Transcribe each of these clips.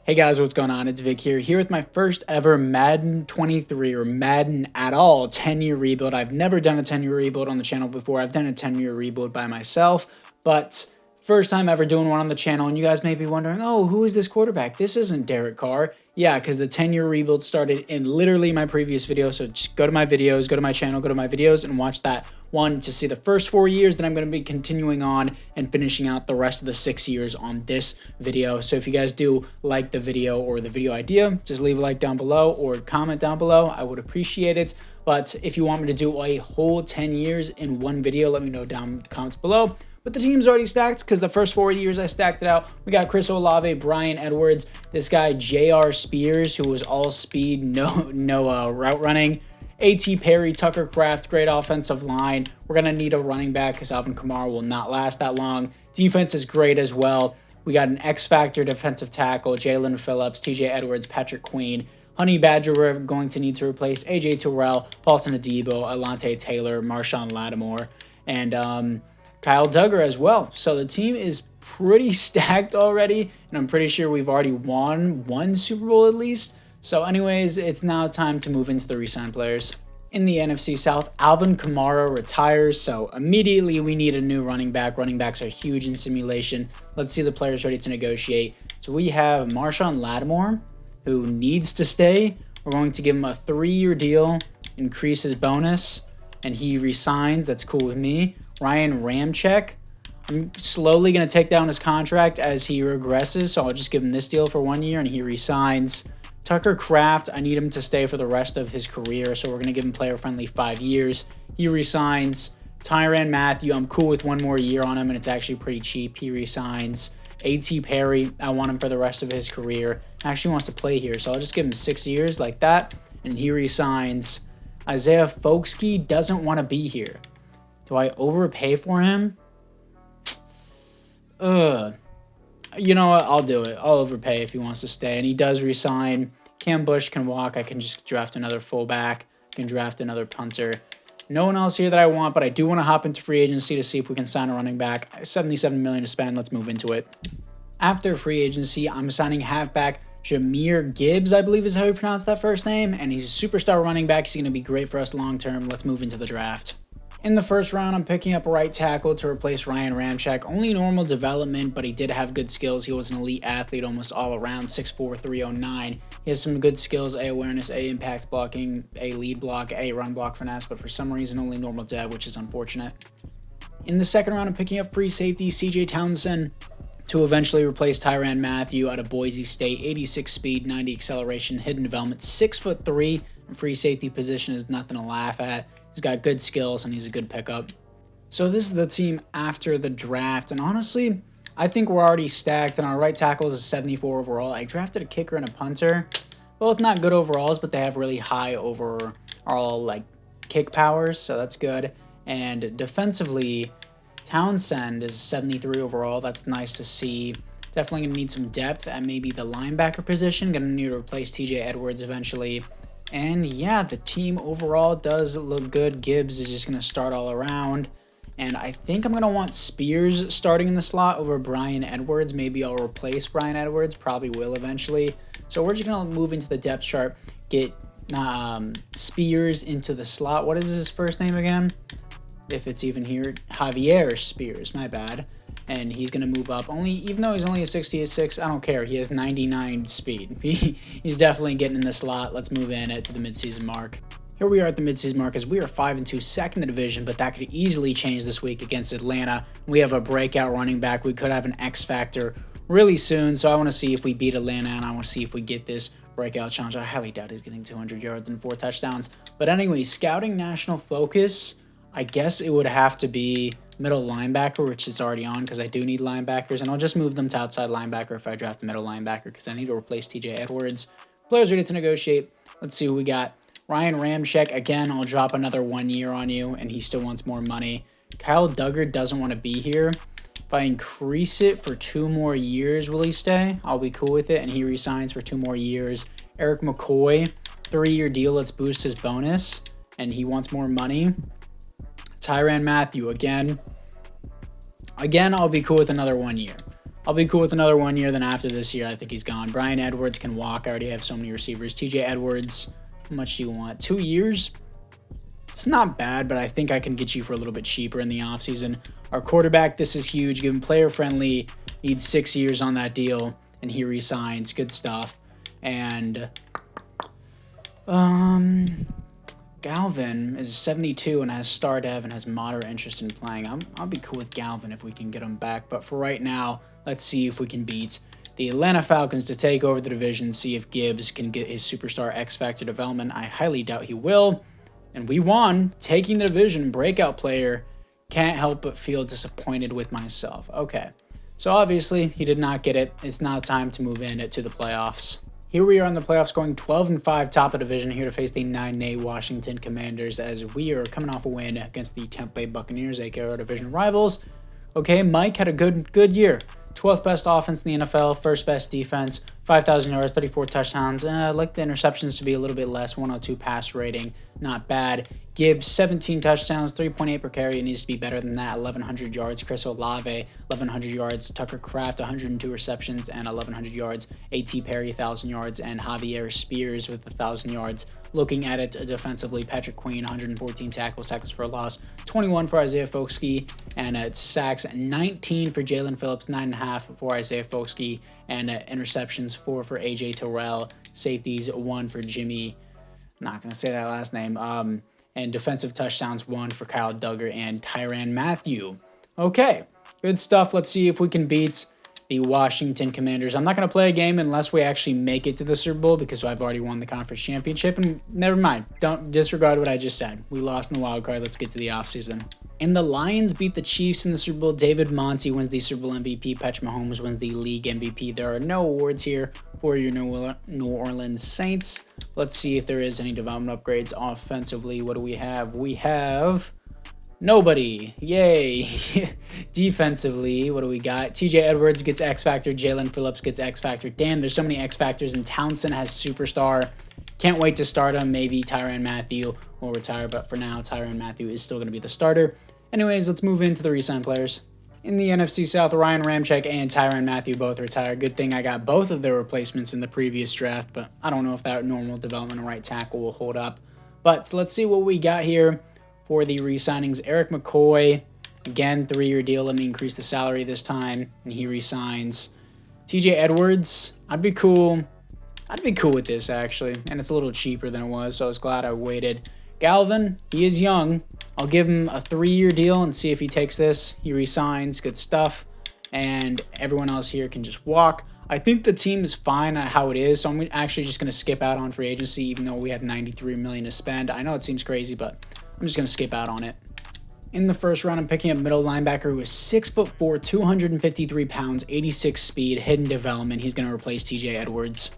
Hey guys, what's going on? It's Vic here with my first ever Madden 23 or Madden at all 10-year rebuild. I've never done a 10-year rebuild on the channel before. I've done a 10-year rebuild by myself, but first time ever doing one on the channel. And you guys may be wondering, oh, who is this quarterback? This isn't Derek Carr. Yeah, because the 10-year rebuild started in literally my previous video. So just go to my videos, go to my channel, go to my videos, and watch that one to see the first 4 years. Then I'm going to be continuing on and finishing out the rest of the 6 years on this video. So if you guys do like the video or the video idea, just leave a like down below or comment down below. I would appreciate it. But if you want me to do a whole 10 years in one video, let me know down in the comments below. But the team's already stacked because the first 4 years I stacked it out. We got Chris Olave, Bryan Edwards, this guy J.R. Spears, who was all speed, no route running. A.T. Perry, Tucker Kraft, great offensive line. We're going to need a running back because Alvin Kamara will not last that long. Defense is great as well. We got an X-Factor defensive tackle, Jalen Phillips, T.J. Edwards, Patrick Queen. Honey Badger, we're going to need to replace A.J. Terrell, Paulson Adebo, Alante Taylor, Marshawn Lattimore, and Kyle Duggar as well. So the team is pretty stacked already, and I'm pretty sure we've already won one Super Bowl at least. So anyways, it's now time to move into the re-sign players. In the NFC South, Alvin Kamara retires, so immediately we need a new running back. Running backs are huge in simulation. Let's see the players ready to negotiate. So we have Marshawn Lattimore, who needs to stay. We're going to give him a 3-year deal, increase his bonus, and he resigns. That's cool with me. Ryan Ramczyk, I'm slowly going to take down his contract as he regresses, so I'll just give him this deal for 1 year, and he resigns. Tucker Kraft, I need him to stay for the rest of his career, so we're going to give him player-friendly 5 years. He resigns. Tyrann Mathieu, I'm cool with 1 more year on him, and it's actually pretty cheap. He resigns. A.T. Perry, I want him for the rest of his career. Actually wants to play here, so I'll just give him 6 years like that, and he resigns. Isaiah Folksky doesn't want to be here. Do I overpay for him? You know what? I'll do it. I'll overpay if he wants to stay. And he does resign. Cam Bush can walk. I can just draft another fullback. I can draft another punter. No one else here that I want, but I do want to hop into free agency to see if we can sign a running back. $77 million to spend. Let's move into it. After free agency, I'm signing halfback Jahmyr Gibbs, I believe is how you pronounce that first name. And he's a superstar running back. He's going to be great for us long term. Let's move into the draft. In the first round, I'm picking up a right tackle to replace Ryan Ramczyk. Only normal development, but he did have good skills. He was an elite athlete almost all around, 6'4", 309. He has some good skills, A, awareness, A, impact blocking, A, lead block, A, run block finesse, but for some reason only normal dev, which is unfortunate. In the second round, I'm picking up free safety C.J. Townsend to eventually replace Tyrann Mathieu out of Boise State. 86 speed, 90 acceleration, hidden development, 6'3", and free safety position is nothing to laugh at. He's got good skills, and he's a good pickup. So this is the team after the draft, and honestly, I think we're already stacked, and our right tackle is a 74 overall. I drafted a kicker and a punter. Both not good overalls, but they have really high overall like kick powers, so that's good. And defensively, Townsend is 73 overall. That's nice to see. Definitely going to need some depth at maybe the linebacker position. Going to need to replace T.J. Edwards eventually. And yeah, the team overall does look good. Gibbs is just going to start all around. And I think I'm going to want Spears starting in the slot over Bryan Edwards. Maybe I'll replace Bryan Edwards. Probably will eventually. So we're just going to move into the depth chart. Get Spears into the slot. What is his first name again? If it's even here. Javier Spears. My bad. And he's going to move up. Even though he's only a 66, I don't care. He has 99 speed. He's definitely getting in the slot. Let's move in to the midseason mark. Here we are at the midseason mark as we are 5-2, second in the division, but that could easily change this week against Atlanta. We have a breakout running back. We could have an X factor really soon, so I want to see if we beat Atlanta, and I want to see if we get this breakout challenge. I highly doubt he's getting 200 yards and 4 touchdowns. But anyway, scouting national focus, I guess it would have to be middle linebacker, which is already on because I do need linebackers, and I'll just move them to outside linebacker if I draft a middle linebacker because I need to replace T.J. Edwards. Players ready to negotiate. Let's see what we got. Ryan Ramczyk, again, I'll drop another 1 year on you, and he still wants more money. Kyle Duggar doesn't want to be here. If I increase it for 2 more years, will he stay? I'll be cool with it, and he resigns for 2 more years. Eric McCoy, 3-year deal. Let's boost his bonus, and he wants more money. Tyrann Mathieu, again, I'll be cool with another 1 year. I'll be cool with another 1 year. Then after this year, I think he's gone. Brian Edwards can walk. I already have so many receivers. TJ Edwards, how much do you want? 2 years? It's not bad, but I think I can get you for a little bit cheaper in the offseason. Our quarterback, this is huge. Give him player friendly. Needs 6 years on that deal, and he resigns. Good stuff. And Galvin is 72 and has star dev and has moderate interest in playing. I'll be cool with Galvin if we can get him back. But for right now, let's see if we can beat the Atlanta Falcons to take over the division. See if Gibbs can get his superstar X Factor development. I highly doubt he will. And we won, taking the division, breakout player. Can't help but feel disappointed with myself. Okay, so obviously he did not get it. It's now time to move in to the playoffs. Here we are in the playoffs going 12-5 top of division here to face the 9-8 Washington Commanders as we are coming off a win against the Tampa Bay Buccaneers, aka our division rivals. Okay, Mike had a good year. 12th best offense in the NFL, first best defense, 5,000 yards, 34 touchdowns. I'd like the interceptions to be a little bit less, 102 pass rating, not bad. Gibbs, 17 touchdowns, 3.8 per carry. It needs to be better than that, 1,100 yards. Chris Olave, 1,100 yards. Tucker Kraft, 102 receptions and 1,100 yards. A.T. Perry, 1,000 yards. And Javier Spears with 1,000 yards. Looking at it defensively, Patrick Queen, 114 tackles for a loss, 21 for Isaiah Foskey, and sacks 19 for Jalen Phillips, 9.5 for Isaiah Foskey, and interceptions 4 for AJ Terrell, safeties 1 for Jimmy, I'm not going to say that last name, and defensive touchdowns 1 for Kyle Duggar and Tyrann Mathieu. Okay, good stuff. Let's see if we can beat the Washington Commanders. I'm not going to play a game unless we actually make it to the Super Bowl because I've already won the conference championship. And never mind. Don't disregard what I just said. We lost in the wild card. Let's get to the offseason. And the Lions beat the Chiefs in the Super Bowl. David Monty wins the Super Bowl MVP. Patrick Mahomes wins the league MVP. There are no awards here for your New Orleans Saints. Let's see if there is any development upgrades offensively. What do we have? We have nobody. Yay. Defensively, what do we got? TJ Edwards gets X Factor. Jalen Phillips gets X Factor. Damn, there's so many X Factors. And Townsend has Superstar. Can't wait to start him. Maybe Tyrann Mathieu will retire, but for now, Tyrann Mathieu is still going to be the starter. Anyways, let's move into the re-sign players. In the NFC South, Ryan Ramczyk and Tyrann Mathieu both retire. Good thing I got both of their replacements in the previous draft, but I don't know if that normal development right tackle will hold up. But let's see what we got here for the re-signings. Eric McCoy, again, 3-year deal. Let me increase the salary this time, and he re-signs. TJ Edwards, I'd be cool with this, actually, and it's a little cheaper than it was, so I was glad I waited. Galvin, he is young. I'll give him a 3-year deal and see if he takes this. He resigns, good stuff, and everyone else here can just walk. I think the team is fine at how it is, so I'm actually just going to skip out on free agency, even though we have $93 million to spend. I know it seems crazy, but I'm just going to skip out on it. In the first round, I'm picking up middle linebacker who is 6'4", 253 pounds, 86 speed, hidden development. He's going to replace TJ Edwards.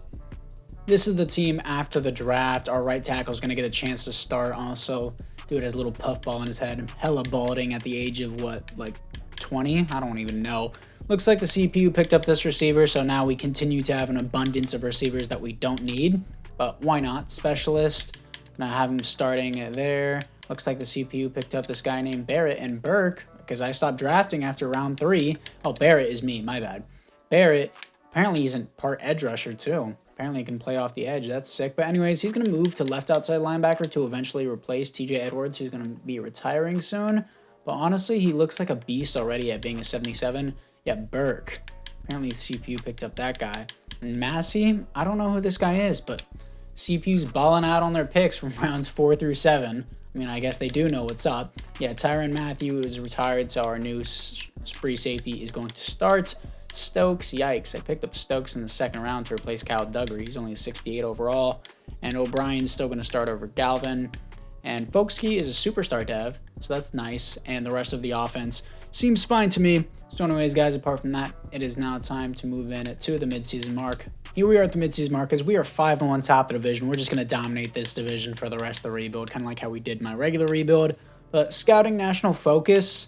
This is the team after the draft. Our right tackle is going to get a chance to start also. Dude has a little puffball in his head. Hella balding at the age of, what, like 20? I don't even know. Looks like the CPU picked up this receiver, so now we continue to have an abundance of receivers that we don't need. But why not? Specialist. Now have him starting there. Looks like the CPU picked up this guy named Barrett and Burke, because I stopped drafting after round 3. Oh, Barrett is me. My bad. Barrett. Apparently he's a part edge rusher too. Apparently he can play off the edge. That's sick. But anyways, he's going to move to left outside linebacker to eventually replace TJ Edwards, who's going to be retiring soon. But honestly, he looks like a beast already at being a 77. Yeah, Burke. Apparently the CPU picked up that guy. And Massey, I don't know who this guy is, but CPU's balling out on their picks from rounds 4 through 7. I mean, I guess they do know what's up. Yeah, Tyrann Mathieu is retired, so our new free safety is going to start. Stokes, yikes. I picked up Stokes in the second round to replace Kyle Duggar. He's only a 68 overall. And O'Brien's still going to start over Galvin. And Foskey is a superstar dev, so that's nice. And the rest of the offense seems fine to me. So anyways, guys, apart from that, it is now time to move in to the midseason mark. Here we are at the midseason mark because we are 5-1 top of the division. We're just going to dominate this division for the rest of the rebuild, kind of like how we did my regular rebuild. But scouting national focus...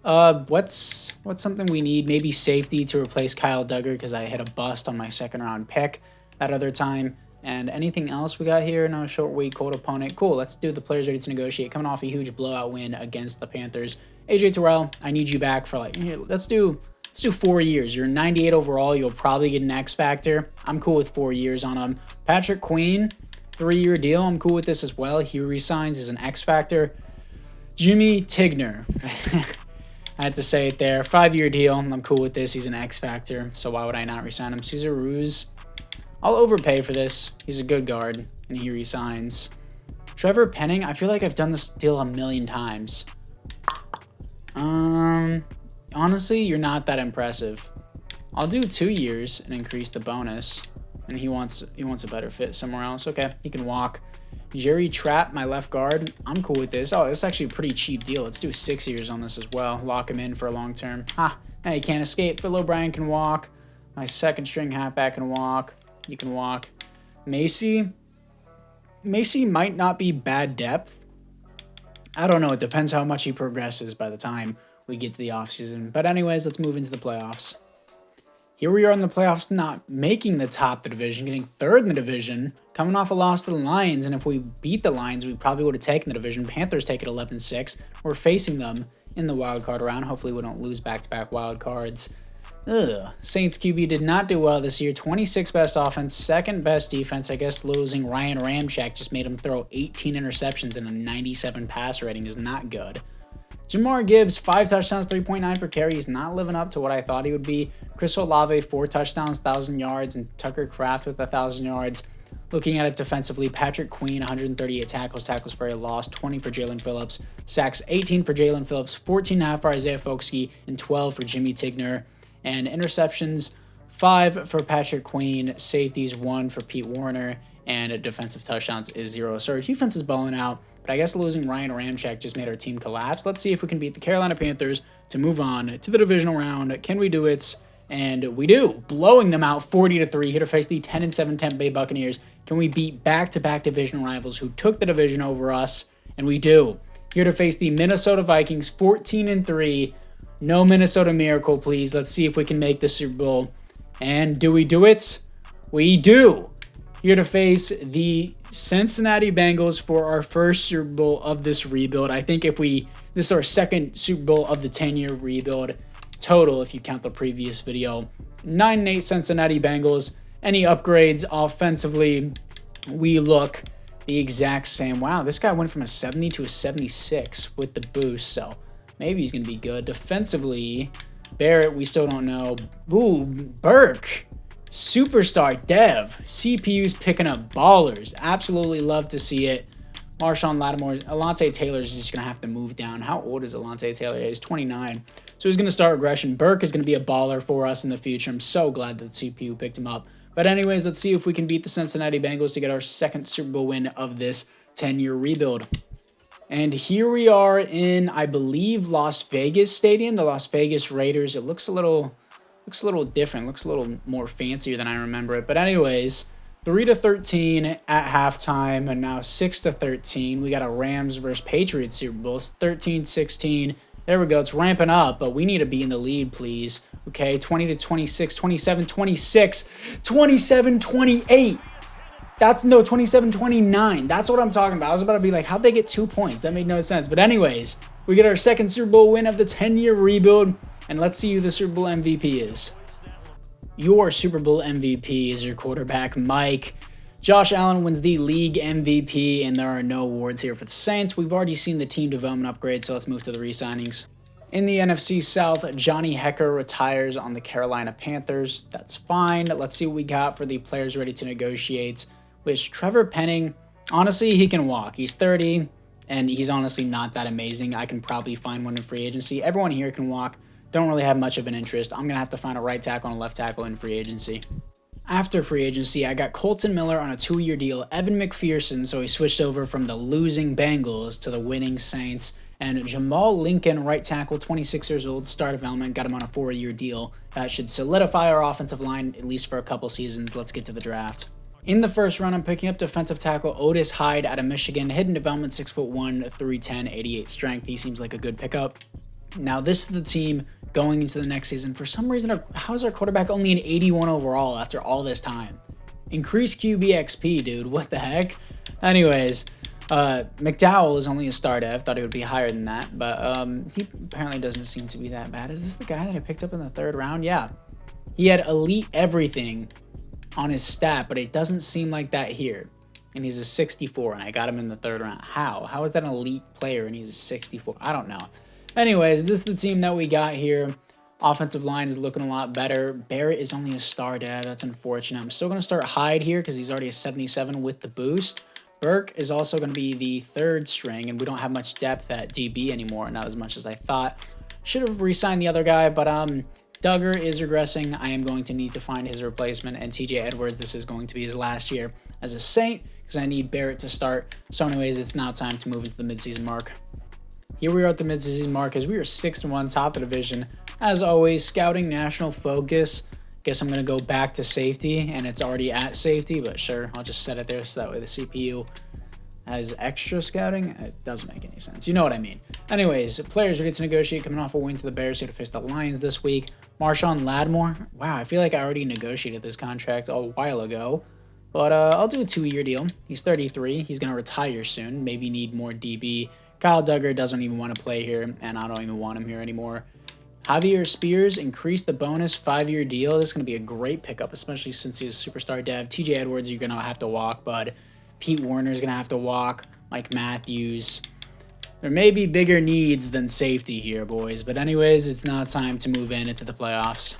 what's something we need? Maybe safety to replace Kyle Duggar because I hit a bust on my second round pick that other time. And anything else we got here? No, short week, cold opponent. Cool, let's do the players ready to negotiate. Coming off a huge blowout win against the Panthers. AJ Terrell, I need you back for like, here, let's do Let's do 4 years. You're 98 overall. You'll probably get an X Factor. I'm cool with 4 years on him. Patrick Queen, 3-year deal. I'm cool with this as well. He resigns as an X Factor. Jimmy Tigner. I had to say it there. 5-year deal. I'm cool with this. He's an X Factor. So why would I not resign him? Cesar Ruiz. I'll overpay for this. He's a good guard. And he resigns. Trevor Penning. I feel like I've done this deal a million times. Honestly, you're not that impressive. I'll do 2 years and increase the bonus. And he wants a better fit somewhere else. Okay, he can walk. Jerry Trapp, my left guard. I'm cool with this. Oh, this is actually a pretty cheap deal. Let's do 6 years on this as well. Lock him in for a long term. Ha! Now you can't escape. Phil O'Brien can walk. My second string halfback can walk. You can walk. Macy might not be bad depth. I don't know. It depends how much he progresses by the time we get to the offseason. But anyways, let's move into the playoffs. Here we are in the playoffs, not making the top of the division, getting 3rd in the division, coming off a loss to the Lions. And if we beat the Lions, we probably would have taken the division. Panthers take it 11-6. We're facing them in the wild card round. Hopefully we don't lose back-to-back wild cards. Saints QB did not do well this year. 26th best offense, 2nd best defense. I guess losing Ryan Ramczyk just made him throw 18 interceptions and a 97 pass rating is not good. Jamar Gibbs, 5 touchdowns, 3.9 per carry. He's not living up to what I thought he would be. Chris Olave, 4 touchdowns, 1,000 yards, and Tucker Kraft with 1,000 yards. Looking at it defensively, Patrick Queen, 138 tackles for a loss, 20 for Jalen Phillips. Sacks, 18 for Jalen Phillips, 14.5 for Isaiah Folksy, and 12 for Jimmy Tigner. And interceptions, 5 for Patrick Queen, safeties, 1 for Pete Warner, and defensive touchdowns is 0. So our defense is balling out, but I guess losing Ryan Ramczyk just made our team collapse. Let's see if we can beat the Carolina Panthers to move on to the divisional round. Can we do it? And we do, blowing them out 40-3. Here to face the 10-7 Tampa Bay Buccaneers. Can we beat back-to-back division rivals who took the division over us? And we do. Here to face the Minnesota Vikings, 14-3. No Minnesota Miracle, please. Let's see if we can make the Super Bowl. And do we do it? We do. Here to face the Cincinnati Bengals for our first Super Bowl of this rebuild. I think this is our 2nd Super Bowl of the 10-year rebuild total, if you count the previous video. 9-8 Cincinnati Bengals. Any upgrades offensively? We look the exact same. Wow, this guy went from a 70 to a 76 with the boost, so maybe he's going to be good. Defensively, Barrett, we still don't know. Ooh, Burke. Superstar Dev. CPU's picking up ballers. Absolutely love to see it. Marshawn Lattimore. Alontae Taylor's just going to have to move down. How old is Alontae Taylor? He's 29. So he's going to start regression. Burke is going to be a baller for us in the future. I'm so glad that CPU picked him up. But anyways, let's see if we can beat the Cincinnati Bengals to get our 2nd Super Bowl win of this 10-year rebuild. And here we are in, I believe, Las Vegas Stadium, the Las Vegas Raiders. It looks a little different, looks a little more fancier than I remember it. But anyways, 3-13 at halftime, and now 6-13. We got a Rams versus Patriots Super Bowl, 13-16. There we go. It's ramping up, but we need to be in the lead, please. Okay, 20-26, 27-26, 27-28. That's no 27-29. That's what I'm talking about. I was about to be like, how'd they get 2 points? That made no sense. But anyways, we get our 2nd Super Bowl win of the 10-year rebuild, and let's see who the Super Bowl MVP is. Your Super Bowl MVP is your quarterback, Mike. Josh Allen wins the league MVP, and there are no awards here for the Saints. We've already seen the team development upgrade, so let's move to the re-signings. In the NFC South, Johnny Hekker retires on the Carolina Panthers. That's fine. Let's see what we got for the players ready to negotiate. Which Trevor Penning, honestly, he can walk. He's 30, and he's honestly not that amazing. I can probably find one in free agency. Everyone here can walk. Don't really have much of an interest. I'm going to have to find a right tackle and a left tackle in free agency. After free agency, I got Colton Miller on a 2-year deal, Evan McPherson, so he switched over from the losing Bengals to the winning Saints, and Jamal Lincoln, right tackle, 26 years old, star development, got him on a 4-year deal. That should solidify our offensive line, at least for a couple seasons. Let's get to the draft. In the first round, I'm picking up defensive tackle Otis Hyde out of Michigan, hidden development, 6'1", 310, 88 strength. He seems like a good pickup. Now, this is the team going into the next season. For some reason, how is our quarterback only an 81 overall after all this time? Increase QB XP, dude. What the heck? Anyways, McDowell is only a star dev. Thought he would be higher than that, but he apparently doesn't seem to be that bad. Is this the guy that I picked up in the 3rd round? Yeah. He had elite everything on his stat, but it doesn't seem like that here. And he's a 64, and I got him in the 3rd round. How? How is that an elite player and he's a 64? I don't know. Anyways, this is the team that we got here. Offensive line is looking a lot better. Barrett is only a star dev. That's unfortunate. I'm still going to start Hyde here because he's already a 77 with the boost. Burke is also going to be the 3rd string, and we don't have much depth at DB anymore, not as much as I thought. Should have re-signed the other guy, but Duggar is regressing. I am going to need to find his replacement, and TJ Edwards, this is going to be his last year as a Saint because I need Barrett to start. So anyways, it's now time to move into the midseason mark. Here we are at the midseason mark as we are 6-1, top of the division. As always, scouting national focus. Guess I'm going to go back to safety, and it's already at safety, but sure, I'll just set it there so that way the CPU has extra scouting. It doesn't make any sense. You know what I mean. Anyways, players ready to negotiate, coming off a win to the Bears here to face the Lions this week. Marshawn Lattimore. Wow, I feel like I already negotiated this contract a while ago, but I'll do a 2-year deal. He's 33. He's going to retire soon. Maybe need more DB. Kyle Duggar doesn't even want to play here, and I don't even want him here anymore. Javier Spears increased the bonus 5-year deal. This is going to be a great pickup, especially since he's a superstar dev. TJ Edwards, you're going to have to walk, bud. Pete Warner's going to have to walk. Mike Matthews. There may be bigger needs than safety here, boys. But anyways, it's now time to move into the playoffs.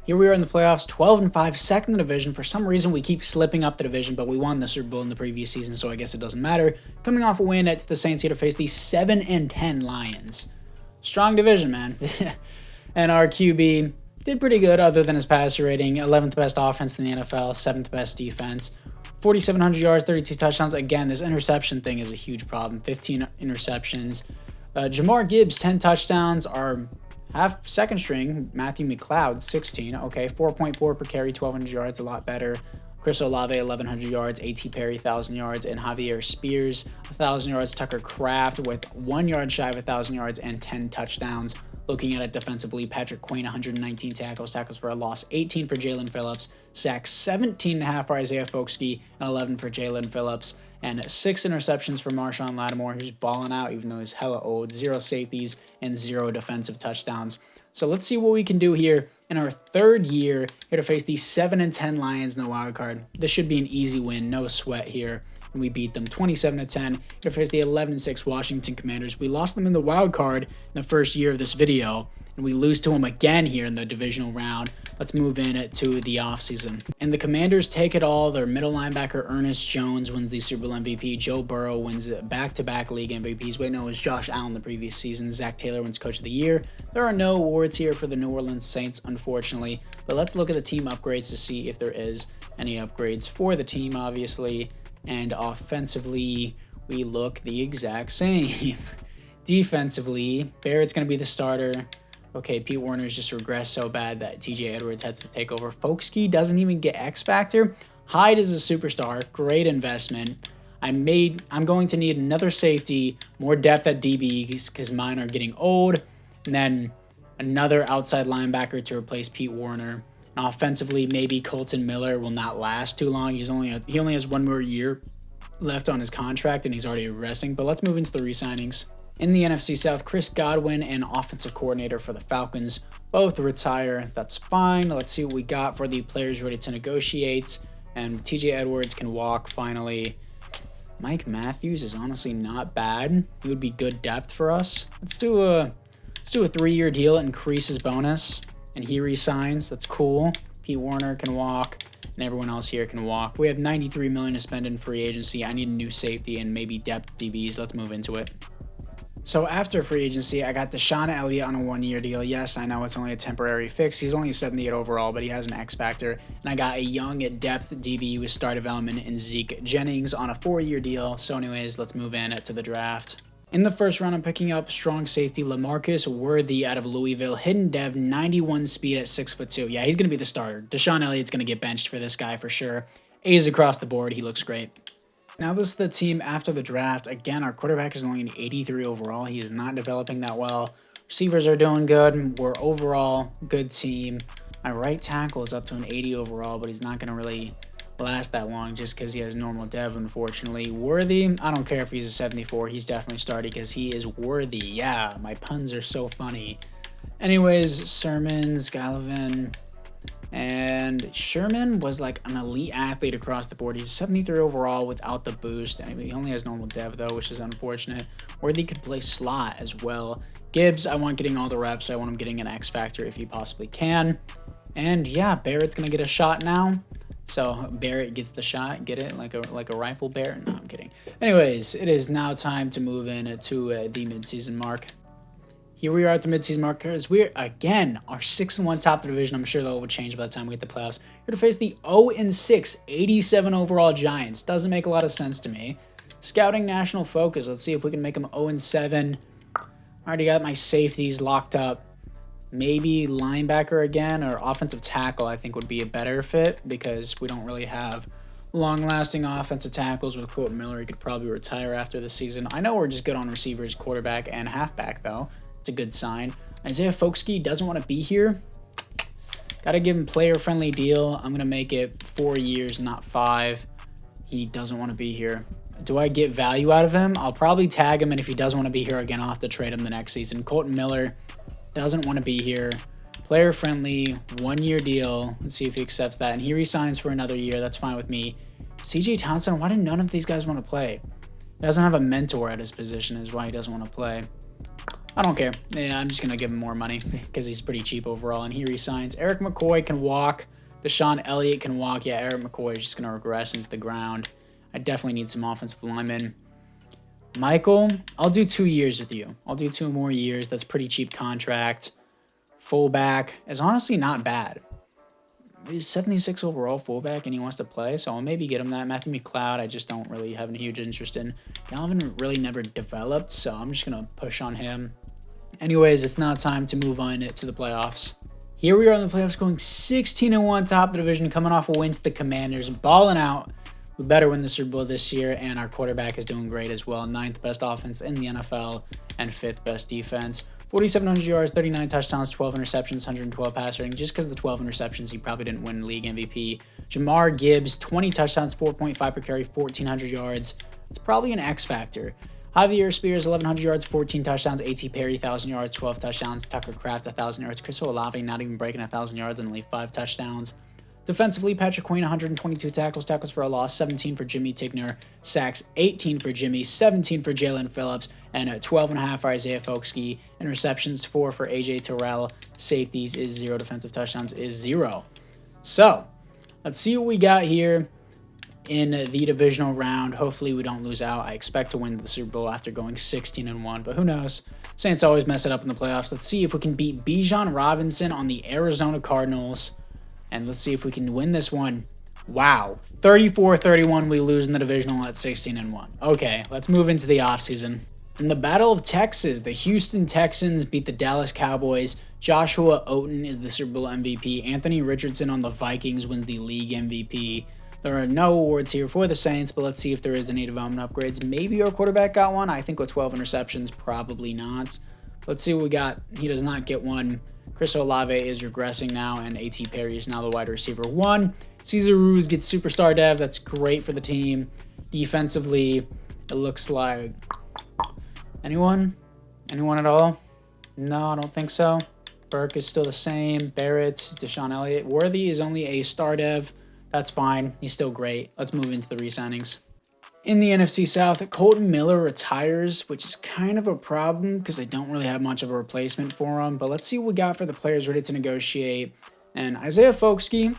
Here we are in the playoffs, 12-5, second in the division. For some reason, we keep slipping up the division, but we won the Super Bowl in the previous season, so I guess it doesn't matter. Coming off a win to the Saints here to face the 7-10 Lions. Strong division, man. And our QB did pretty good other than his passer rating. 11th best offense in the NFL, 7th best defense. 4,700 yards, 32 touchdowns. Again, this interception thing is a huge problem. 15 interceptions. Jamar Gibbs, 10 touchdowns. Our second string, Matthew McLeod, 16. Okay, 4.4 per carry, 1,200 yards, a lot better. Chris Olave, 1,100 yards. A.T. Perry, 1,000 yards. And Javier Spears, 1,000 yards. Tucker Kraft with 1 yard shy of 1,000 yards and 10 touchdowns. Looking at it defensively, Patrick Queen, 119 tackles for a loss, 18 for Jalen Phillips, sacks 17.5 for Isaiah Folksky, and 11 for Jalen Phillips, and 6 interceptions for Marshawn Lattimore, who's balling out even though he's hella old, 0 safeties, and 0 defensive touchdowns. So let's see what we can do here in our 3rd year here to face the 7-10 Lions in the wild card. This should be an easy win, no sweat here. And we beat them 27-10 to face the 11-6 Washington Commanders. We lost them in the wild card in the first year of this video, and we lose to them again here in the divisional round. Let's move in to the offseason. And the Commanders take it all. Their middle linebacker, Ernest Jones, wins the Super Bowl MVP. Joe Burrow wins back-to-back league MVPs. Wait, no, it was Josh Allen the previous season. Zach Taylor wins Coach of the Year. There are no awards here for the New Orleans Saints, unfortunately. But let's look at the team upgrades to see if there is any upgrades for the team, obviously. And offensively, we look the exact same. Defensively, Barrett's going to be the starter. Okay, Pete Warner's just regressed so bad that TJ Edwards has to take over. Folksky doesn't even get X Factor. Hyde is a superstar. Great investment. I'm going to need another safety, more depth at DB because mine are getting old. And then another outside linebacker to replace Pete Warner. And offensively, maybe Colton Miller will not last too long. He only has 1 more year left on his contract, and he's already resting. But let's move into the re-signings. In the NFC South, Chris Godwin and offensive coordinator for the Falcons both retire. That's fine. Let's see what we got for the players ready to negotiate. And TJ Edwards can walk finally. Mike Matthews is honestly not bad. He would be good depth for us. Let's do a 3-year deal, increase his bonus. And he resigns. That's cool. Pete Warner can walk, and everyone else here can walk. We have $93 million to spend in free agency. I need a new safety and maybe depth DBs. Let's move into it. So after free agency, I got Deshaun Elliott on a 1-year deal. Yes, I know it's only a temporary fix. He's only 78 overall, but he has an X factor. And I got a young depth DB with star development in Zeke Jennings on a 4-year deal. So anyways, let's move in to the draft. In the first round, I'm picking up strong safety LaMarcus Worthy out of Louisville. Hidden dev, 91 speed at 6'2". Yeah, he's going to be the starter. Deshaun Elliott's going to get benched for this guy for sure. A's across the board. He looks great. Now this is the team after the draft. Again, our quarterback is only an 83 overall. He is not developing that well. Receivers are doing good. We're overall good team. My right tackle is up to an 80 overall, but he's not going to really last that long just because he has normal dev, unfortunately. Worthy, I don't care if he's a 74. He's definitely starting because he is worthy. Yeah, my puns are so funny. Anyways, Sermons, Gallivan, and Sherman was like an elite athlete across the board. He's 73 overall without the boost. And he only has normal dev though, which is unfortunate. Worthy could play slot as well. Gibbs, I want getting all the reps. So I want him getting an X factor if he possibly can. And yeah, Barrett's gonna get a shot now. So Barrett gets the shot, get it like a rifle Barrett. No, I'm kidding. Anyways, it is now time to move in to the midseason mark. Here we are at the midseason markers. We're, again, our 6-1 top of the division. I'm sure that will change by the time we hit the playoffs. Here to face the 0-6, 87 overall Giants. Doesn't make a lot of sense to me. Scouting national focus. Let's see if we can make them 0-7. Already got my safeties locked up. Maybe linebacker again or offensive tackle I think would be a better fit because we don't really have long-lasting offensive tackles with Colton Miller. He could probably retire after the season. I know we're just good on receivers, quarterback, and halfback, though. It's a good sign. Isaiah Folksky doesn't want to be here. Got to give him player-friendly deal. I'm going to make it 4 years, not 5. He doesn't want to be here. Do I get value out of him? I'll probably tag him, and if he doesn't want to be here again, I'll have to trade him the next season. Colton Miller doesn't want to be here. Player-friendly, 1-year deal. Let's see if he accepts that. And he resigns for another year. That's fine with me. CJ Townsend, why did none of these guys want to play? He doesn't have a mentor at his position is why he doesn't want to play. I don't care. Yeah, I'm just going to give him more money because he's pretty cheap overall, and he resigns. Eric McCoy can walk. Deshaun Elliott can walk. Yeah, Eric McCoy is just going to regress into the ground. I definitely need some offensive linemen. Michael, I'll do 2 years with you. I'll do 2 more years. That's pretty cheap contract. Fullback is honestly not bad. He's 76 overall fullback, and he wants to play, so I'll maybe get him that. Matthew McLeod, I just don't really have a huge interest in. Galvin really never developed, so I'm just going to push on him. Anyways, it's now time to move on to the playoffs. Here we are in the playoffs going 16-1 top of the division, coming off a win to the Commanders, balling out. We better win the Super Bowl this year, and our quarterback is doing great as well. 9th best offense in the NFL and 5th best defense. 4,700 yards, 39 touchdowns, 12 interceptions, 112 passer rating. Just because of the 12 interceptions, he probably didn't win league MVP. Jamar Gibbs, 20 touchdowns, 4.5 per carry, 1,400 yards. It's probably an X factor. Javier Spears, 1,100 yards, 14 touchdowns. A.T. Perry, 1,000 yards, 12 touchdowns. Tucker Kraft, 1,000 yards. Chris Olave, not even breaking 1,000 yards and only 5 touchdowns. Defensively, Patrick Queen, 122 tackles for a loss, 17 for Jimmy Tigner, sacks, 18 for Jimmy, 17 for Jalen Phillips, and 12.5 for Isaiah Folksky. Interceptions, 4 for AJ Terrell. Safeties is 0. Defensive touchdowns is 0. So, let's see what we got here in the divisional round. Hopefully we don't lose out. I expect to win the Super Bowl after going 16-1, but who knows? Saints always mess it up in the playoffs. Let's see if we can beat Bijan Robinson on the Arizona Cardinals. And let's see if we can win this one. Wow. 34-31, we lose in the divisional at 16-1. Okay, let's move into the offseason. In the Battle of Texas, the Houston Texans beat the Dallas Cowboys. Joshua Oten is the Super Bowl MVP. Anthony Richardson on the Vikings wins the league MVP. There are no awards here for the Saints, but let's see if there is any development upgrades. Maybe our quarterback got one. I think with 12 interceptions, probably not. Let's see what we got. He does not get one. Chris Olave is regressing now, and A.T. Perry is now the wide receiver 1. Cesar Ruiz gets superstar dev. That's great for the team. Defensively, it looks like... Anyone? Anyone at all? No, I don't think so. Burke is still the same. Barrett, Deshaun Elliott. Worthy is only a star dev. That's fine. He's still great. Let's move into the re-signings. In the NFC South, Colton Miller retires, which is kind of a problem because I don't really have much of a replacement for him. But let's see what we got for the players ready to negotiate. And Isaiah Folksky,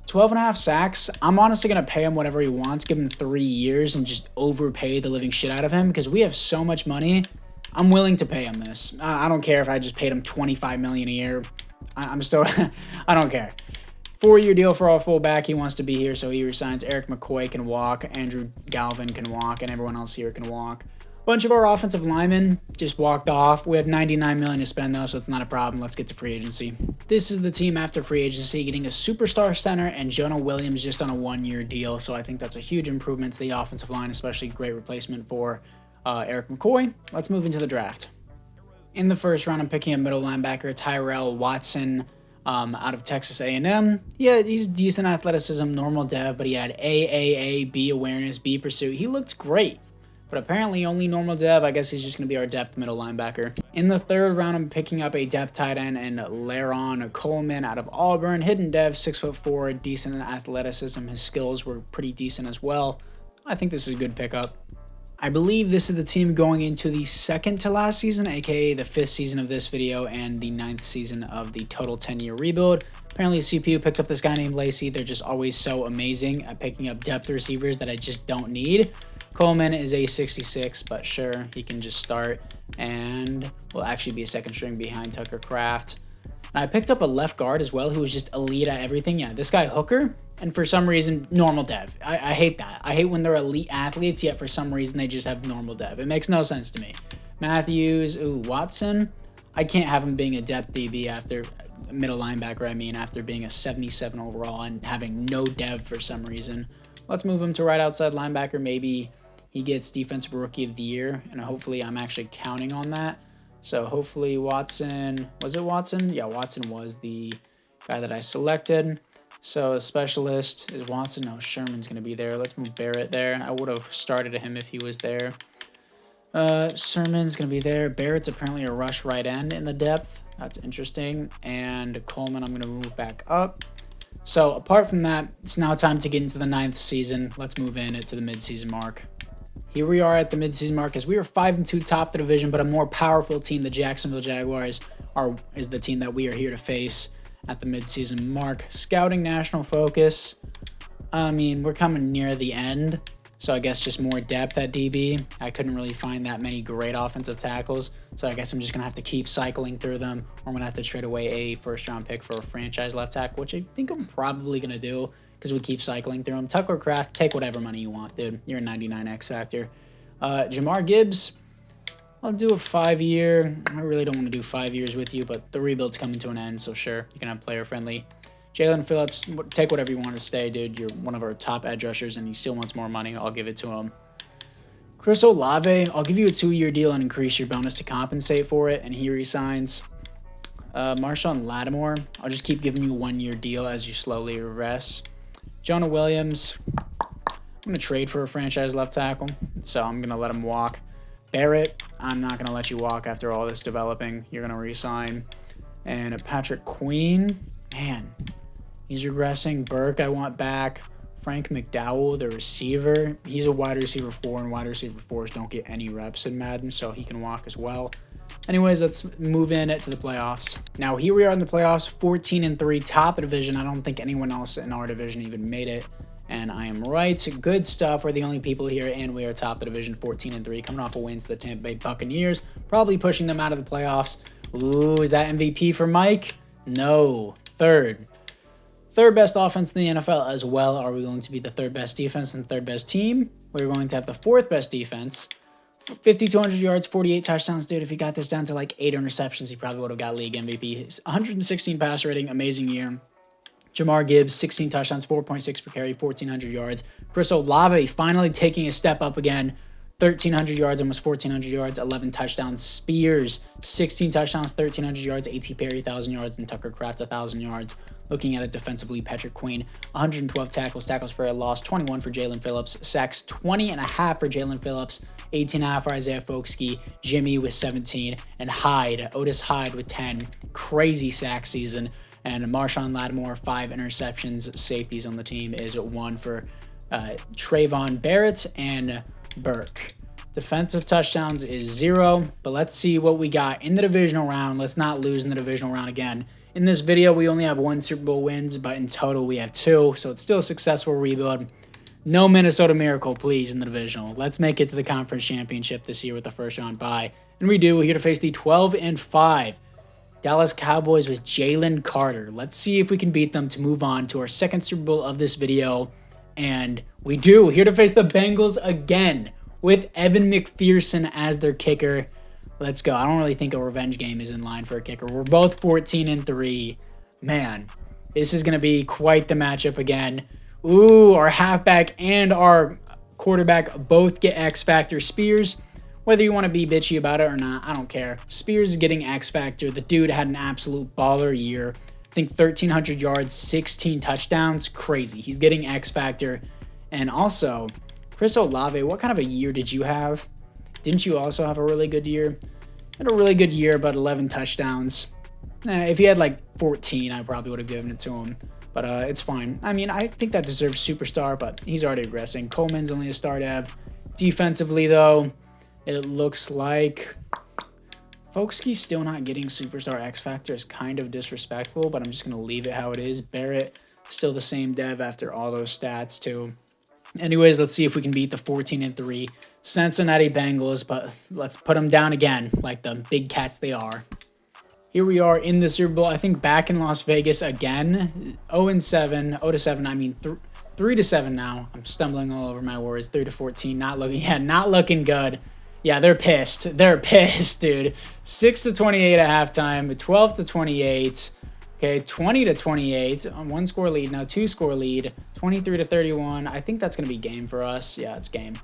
12.5 sacks. I'm honestly going to pay him whatever he wants, give him 3 years, and just overpay the living shit out of him because we have so much money. I'm willing to pay him this. I don't care if I just paid him $25 million a year. I'm still, I don't care. 4-year deal for our fullback. He wants to be here, so he resigns. Eric McCoy can walk. Andrew Galvin can walk, and everyone else here can walk. A bunch of our offensive linemen just walked off. We have $99 million to spend, though, so it's not a problem. Let's get to free agency. This is the team after free agency, getting a superstar center and Jonah Williams just on a 1-year deal, so I think that's a huge improvement to the offensive line, especially great replacement for Eric McCoy. Let's move into the draft. In the first round, I'm picking a middle linebacker, Tyrell Watson. out of Texas A&M. Yeah, he's decent athleticism, normal dev, but he had AAA, B awareness, B pursuit. He looked great, but apparently only normal dev. I guess he's just going to be our depth middle linebacker. In the third round, I'm picking up a depth tight end and Laron Coleman out of Auburn. Hidden dev, 6'4", decent athleticism. His skills were pretty decent as well. I think this is a good pickup. I believe this is the team going into the second to last season, aka the 5th season of this video and the 9th season of the total 10-year rebuild. Apparently CPU picked up this guy named Lacey. They're just always so amazing at picking up depth receivers that I just don't need. Coleman is a 66, but sure, he can just start and will actually be a second string behind Tucker Kraft. And I picked up a left guard as well who was just elite at everything. Yeah, this guy Hooker, and for some reason, normal dev. I hate that. I hate when they're elite athletes, yet for some reason they just have normal dev. It makes no sense to me. Matthews, Watson. I can't have him being a depth DB after middle linebacker, after being a 77 overall and having no dev for some reason. Let's move him to right outside linebacker. Maybe he gets defensive rookie of the year, and hopefully I'm actually counting on that. So hopefully Watson, was it Watson? Yeah, Watson was the guy that I selected. So a specialist is Watson. No, Sherman's going to be there. Let's move Barrett there. I would have started him if he was there. Sherman's going to be there. Barrett's apparently a rush right end in the depth. That's interesting. And Coleman, I'm going to move back up. So apart from that, it's now time to get into the 9th season. Let's move in to the midseason mark. Here we are at the midseason mark as we are 5-2 top the division, but a more powerful team, the Jacksonville Jaguars, is the team that we are here to face at the midseason mark. Scouting national focus. We're coming near the end, so I guess just more depth at DB. I couldn't really find that many great offensive tackles, so I guess I'm just going to have to keep cycling through them, or I'm going to have to trade away a first-round pick for a franchise left tackle, which I think I'm probably going to do, because we keep cycling through them. Tucker Kraft, take whatever money you want, dude. You're a 99 X Factor. Jamar Gibbs, I'll do a 5-year. I really don't want to do 5 years with you, but the rebuild's coming to an end, so sure, you can have player-friendly. Jalen Phillips, take whatever you want to stay, dude. You're one of our top edge rushers, and he still wants more money. I'll give it to him. Chris Olave, I'll give you a 2-year deal and increase your bonus to compensate for it, and he resigns. Marshawn Lattimore, I'll just keep giving you a 1-year deal as you slowly regress. Jonah Williams, I'm going to trade for a franchise left tackle, so I'm going to let him walk. Barrett, I'm not going to let you walk after all this developing. You're going to re-sign. And Patrick Queen, man, he's regressing. Burke, I want back. Frank McDowell, the receiver, he's a wide receiver 4, and wide receiver 4s don't get any reps in Madden, so he can walk as well. Anyways, let's move in to the playoffs. Now, here we are in the playoffs, 14-3, top of the division. I don't think anyone else in our division even made it, and I am right. Good stuff. We're the only people here, and we are top of the division, 14-3, coming off a win to the Tampa Bay Buccaneers, probably pushing them out of the playoffs. Ooh, is that MVP for Mike? No. Third best offense in the NFL as well. Are we going to be the third best defense and third best team? We're going to have the 4th best defense. 5,200 yards, 48 touchdowns. Dude, if he got this down to like 8 interceptions, he probably would have got league MVP. His 116 pass rating, amazing year. Jamar Gibbs, 16 touchdowns, 4.6 per carry, 1,400 yards. Chris Olave finally taking a step up again. 1,300 yards, almost 1,400 yards, 11 touchdowns. Spears, 16 touchdowns, 1,300 yards. A.T. Perry, 1,000 yards, and Tucker Kraft, 1,000 yards. Looking at it defensively, Patrick Queen, 112 tackles for a loss, 21 for Jalen Phillips, sacks 20.5 for Jalen Phillips, 18.5 for Isaiah Folksky, Jimmy with 17, and Otis Hyde with 10. Crazy sack season. And Marshawn Lattimore, 5 interceptions. Safeties on the team is 1 for Trayvon Barrett and Burke. Defensive touchdowns is 0, but let's see what we got in the divisional round. Let's not lose in the divisional round again. In this video, we only have 1 Super Bowl wins, but in total, we have 2, so it's still a successful rebuild. No Minnesota Miracle, please, in the divisional. Let's make it to the conference championship this year with the first-round bye. And we do. We're here to face the 12-5 Dallas Cowboys with Jalen Carter. Let's see if we can beat them to move on to our 2nd Super Bowl of this video. And we do. Here to face the Bengals again with Evan McPherson as their kicker. Let's go. I don't really think a revenge game is in line for a kicker. We're both 14-3. Man, this is going to be quite the matchup again. Ooh, our halfback and our quarterback both get X Factor. Spears, whether you want to be bitchy about it or not, I don't care. Spears is getting X Factor. The dude had an absolute baller year. think 1,300 yards, 16 touchdowns. Crazy. He's getting X Factor. And also, Chris Olave, what kind of a year did you have? Didn't you also have a really good year? Had a really good year, about 11 touchdowns. If he had like 14, I probably would have given it to him. But it's fine. I mean, I think that deserves superstar, but he's already regressing. Coleman's only a star dev. Defensively, though, it looks like Folksky's still not getting superstar X Factor. Is kind of disrespectful, but I'm just going to leave it how it is. Barrett, still the same dev after all those stats, too. Anyways, let's see if we can beat the 14-3 Cincinnati Bengals, but let's put them down again like the big cats they are. Here we are in the Super Bowl. I think back in Las Vegas again. 0-7, 0-7. I mean 3-7 now. I'm stumbling all over my words. 3-14. Not looking good. Yeah, they're pissed. They're pissed, dude. 6-28 at halftime. 12-28. Okay, 20-28. One score lead now. 2-score lead. 23-31. I think that's gonna be game for us. Yeah, it's game.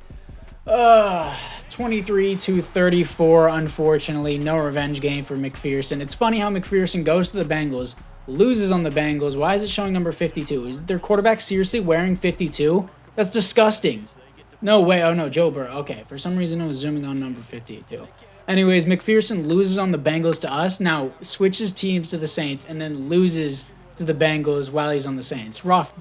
23-34, unfortunately. No revenge game for McPherson. It's funny how McPherson goes to the Bengals, loses on the Bengals. Why is it showing number 52? Is their quarterback seriously wearing 52? That's disgusting. No way. Oh, no, Joe Burrow. Okay, for some reason I was zooming on number 52. Anyways, McPherson loses on the Bengals to us, now switches teams to the Saints, and then loses to the Bengals while he's on the Saints. Rough,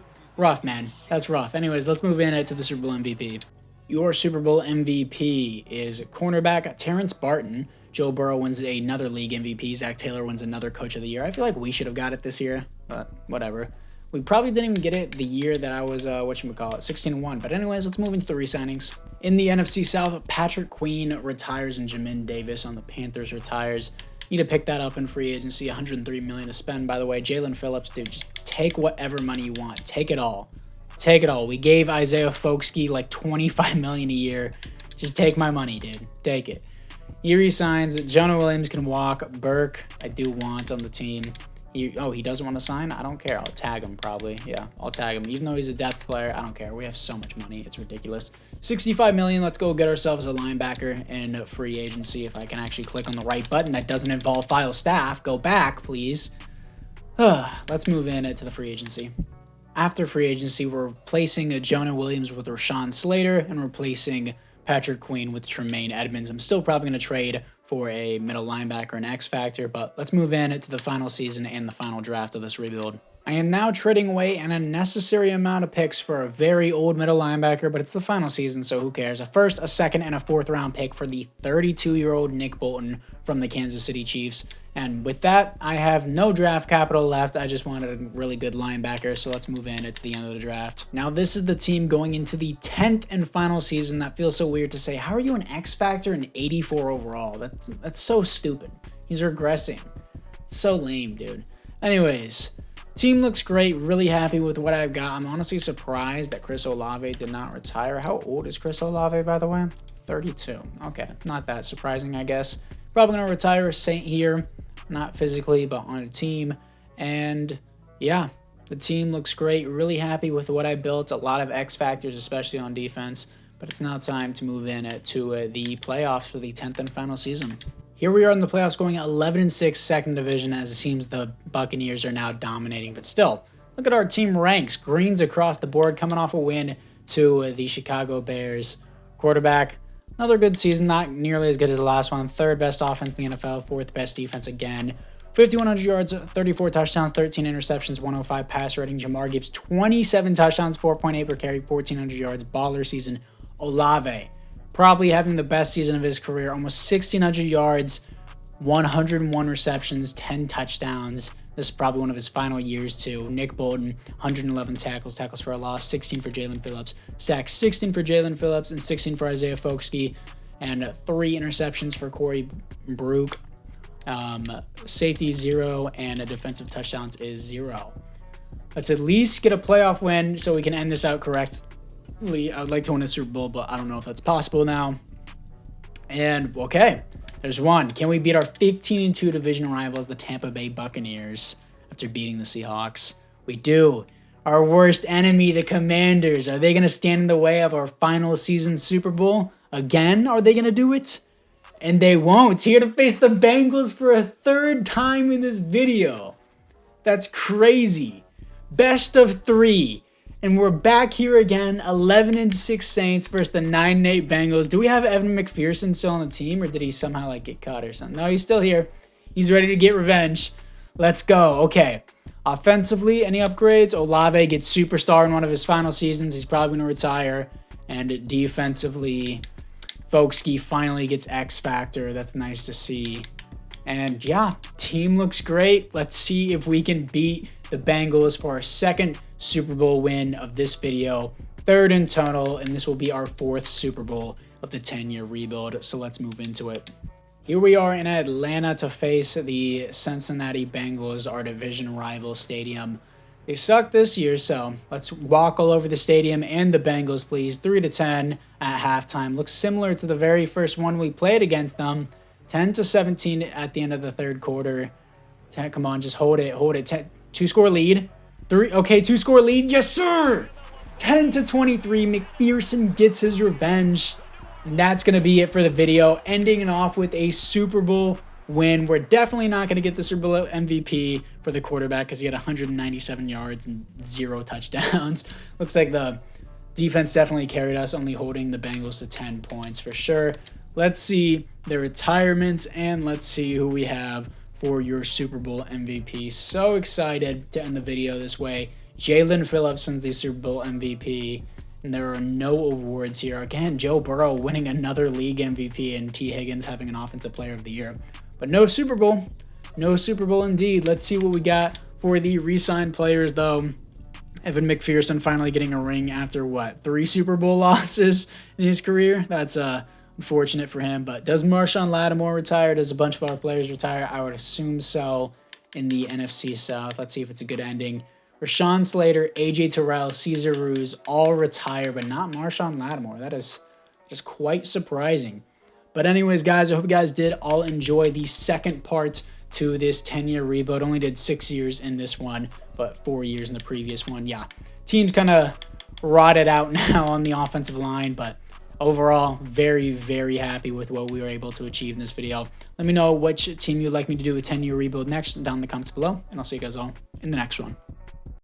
man. That's rough. Anyways, let's move in to the Super Bowl MVP. Your Super Bowl MVP is cornerback Terrence Barton. Joe Burrow wins another league MVP. Zach Taylor wins another Coach of the Year. I feel like we should have got it this year, but whatever. We probably didn't even get it the year that I was, 16-1. But anyways, let's move into the re-signings. In the NFC South, Patrick Queen retires and Jamin Davis on the Panthers retires. Need to pick that up in free agency. $103 million to spend, by the way. Jalen Phillips, dude, just take whatever money you want. Take it all. Take it all. We gave Isaiah Folksky like $25 million a year. Just take my money, dude. Take it. He resigns. Jonah Williams can walk. Burke, I do want on the team. He doesn't want to sign? I don't care. I'll tag him probably. Yeah, I'll tag him. Even though he's a depth player, I don't care. We have so much money. It's ridiculous. $65 million. Let's go get ourselves a linebacker in free agency. If I can actually click on the right button that doesn't involve file staff. Go back, please. Let's move in to the free agency. After free agency, we're replacing Jonah Williams with Rashawn Slater and replacing Patrick Queen with Tremaine Edmonds. I'm still probably going to trade for a middle linebacker and X Factor, but let's move in to the final season and the final draft of this rebuild. I am now trading away an unnecessary amount of picks for a very old middle linebacker, but it's the final season, so who cares? A first, a second, and a fourth round pick for the 32-year-old Nick Bolton from the Kansas City Chiefs. And with that, I have no draft capital left. I just wanted a really good linebacker, so let's move in to the end of the draft. Now, this is the team going into the 10th and final season. That feels so weird to say. How are you an X Factor and 84 overall? That's so stupid. He's regressing. It's so lame, dude. Anyways, team looks great. Really happy with what I've got. I'm honestly surprised that Chris Olave did not retire. How old is Chris Olave, by the way? 32. Okay, not that surprising, I guess. Probably going to retire Saint here. Not physically, but on a team. And yeah, the team looks great. Really happy with what I built. A lot of X factors, especially on defense. But it's now time to move in to the playoffs for the 10th and final season. Here we are in the playoffs going 11-6 second division, as it seems the Buccaneers are now dominating. But still, look at our team ranks. Greens across the board, coming off a win to the Chicago Bears. Quarterback, another good season, not nearly as good as the last one. Third best offense in the NFL, fourth best defense again. 5,100 yards, 34 touchdowns, 13 interceptions, 105 pass rating. Jamar Gibbs, 27 touchdowns, 4.8 per carry, 1,400 yards. Baller season. Olave, probably having the best season of his career. Almost 1,600 yards, 101 receptions, 10 touchdowns. This is probably one of his final years, too. Nick Bolton, 111 tackles for a loss, 16 for Jalen Phillips. Sacks, 16 for Jalen Phillips and 16 for Isaiah Folksky. And 3 interceptions for Corey Brook. Safety, 0, and a defensive touchdowns is 0. Let's at least get a playoff win so we can end this out correctly. I would like to win a Super Bowl, but I don't know if that's possible now. And, okay, there's one. Can we beat our 15-2 division rivals, the Tampa Bay Buccaneers, after beating the Seahawks? We do. Our worst enemy, the Commanders. Are they going to stand in the way of our final season Super Bowl? Again, are they going to do it? And they won't. Here to face the Bengals for a third time in this video. That's crazy. Best of 3. And we're back here again, 11-6 Saints versus the 9-8 Bengals. Do we have Evan McPherson still on the team, or did he somehow like get cut or something? No, he's still here. He's ready to get revenge. Let's go. Okay. Offensively, any upgrades? Olave gets superstar in one of his final seasons. He's probably going to retire. And defensively, Folksky finally gets X Factor. That's nice to see. And yeah, team looks great. Let's see if we can beat the Bengals for our second Super Bowl win of this video. 3rd in total, and this will be our 4th Super Bowl of the 10-year rebuild. So let's move into it. Here we are in Atlanta to face the Cincinnati Bengals, our division rival stadium. They suck this year, so let's walk all over the stadium and the Bengals, please. 3-10 at halftime. Looks similar to the very first one we played against them. 10-17 at the end of the 3rd quarter. Come on, just hold it. 2-score lead. 2-score lead. Yes, sir. 10-23. McPherson gets his revenge. And that's going to be it for the video. Ending it off with a Super Bowl win. We're definitely not going to get the Super Bowl MVP for the quarterback because he had 197 yards and 0 touchdowns. Looks like the defense definitely carried us, only holding the Bengals to 10 points for sure. Let's see the retirements, and let's see who we have for your Super Bowl MVP. So excited to end the video this way. Jalen Phillips wins the Super Bowl MVP, and there are no awards here. Again, Joe Burrow winning another league MVP and T. Higgins having an Offensive Player of the Year. But no Super Bowl. No Super Bowl indeed. Let's see what we got for the re-signed players, though. Evan McPherson finally getting a ring after, what, 3 Super Bowl losses in his career? That's unfortunate for him. But does Marshawn Lattimore retire? Does a bunch of our players retire? I would assume so in the NFC South. Let's see if it's a good ending. Rashawn Slater, AJ Terrell, Cesar Ruiz all retire, but not Marshawn Lattimore. That is just quite surprising. But anyways, guys, I hope you guys did all enjoy the second part to this 10-year rebuild. Only did 6 years in this one, but 4 years in the previous one. Yeah, team's kind of rotted out now on the offensive line, but overall, very, very happy with what we were able to achieve in this video. Let me know which team you'd like me to do a 10-year rebuild next down in the comments below, and I'll see you guys all in the next one.